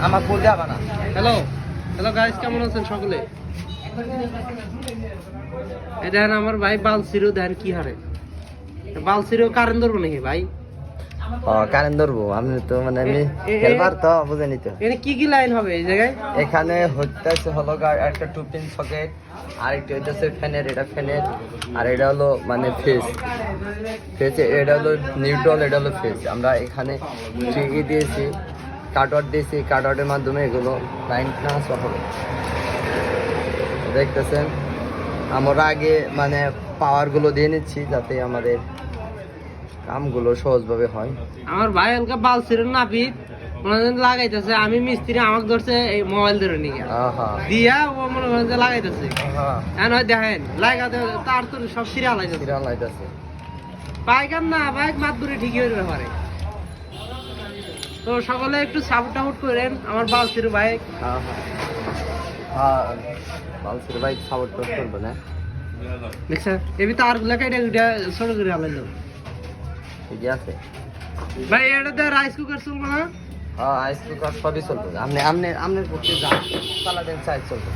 আমার ফুল যাবা না। হ্যালো হ্যালো গাইস, কেমন আছেন সকলে? এই দেখেন আমার ভাই বালসিরো, দেখেন কি হারে বালসিরো কারেন্ট ধরবো নাকি ভাই? কারেন্ট ধরবো আমি তো মানে আমি হেলপার তো বুঝেনি তো। এখানে কি কি লাইন হবে এই জায়গায়? এখানে হচ্ছে হলো একটা 2 পিন সকেট, আর একটা হচ্ছে ফ্যানের, এটা ফ্যানের, আর এটা হলো মানে ফেজ, এটা হলো নিউট্রাল, এটা হলো ফেজ। আমরা এখানে ট্রিকি দিয়েছি, কাটওয়ার্ড দিয়েছি, কাটওয়ার্ডের মাধ্যমে এগুলো লাইন ট্রান্সফার হবে। দেখতেছেন আমরা আগে মানে পাওয়ারগুলো দিয়ে নিচ্ছি যাতে আমাদের কামগুলো সহজভাবে হয়। আমার ভাই হালকা বালসিরো নাপিত ওনাদের লাগাইতেছে, আমি মিস্ত্রি আমাকে ধরছে এই মোবাইল ধরে নিয়ে দিয়া ও মনে করেন যে লাগাইতেছে। হ্যাঁ দেখেন লাগাতে তার তো সব সিরিয়াল লাইতেছে পাইকার না বাইক মাত ধরে ঠিকই হয়ে পারে। তো সকলে একটু সাপোর্ট টাপোর্ট করেন আমার বালসিরো বাইক। বালসিরো বাইক সাপোর্ট করবো না দেখছেন এবি তার গুলা কাইটা ছোট করে আলাইলো। ঠিক আছে ভাই এটাতে রাইস কুকার চলবো না? আইস কুকার সবই চলবে। আমনের পক্ষে যা চালাতেন চাই চলবে।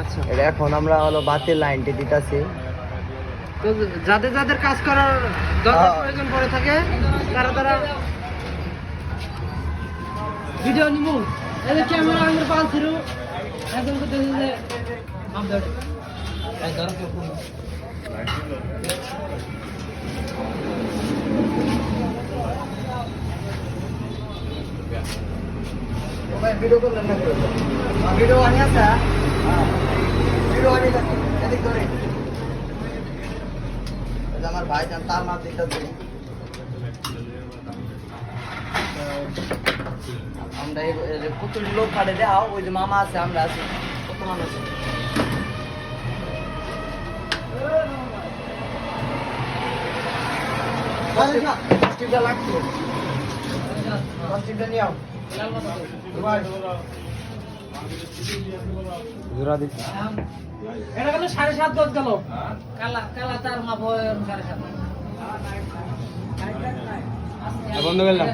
আচ্ছা, এটা এখন আমরা হলো বাতির লাইনটি দিতেছি। তো যাদের যাদের কাজ করার দরকার প্রয়োজন পড়ে থাকে তারা ভিডিও নিমু। এই যে ক্যামেরা আমাদের বালসিরো একদম তো দেখেন যে আমাদের এই দরকার কোন ভিডিও করলেন না? ভিডিও আনি আছে, ভিডিও আনি এদিক ধরে আমার ভাই যান তার মাছ দিতেছে। আমরা কত লোক কাটে দেওয়া, ওই যে মামা আছে, আমরা আছি, কত মানুষ লাগতো নিয়ে আও। জোড়া দিচ্ছি এটা গেল 7.5 10 গেল কালা তার মাপ 7.5 বন্ধ করলাম।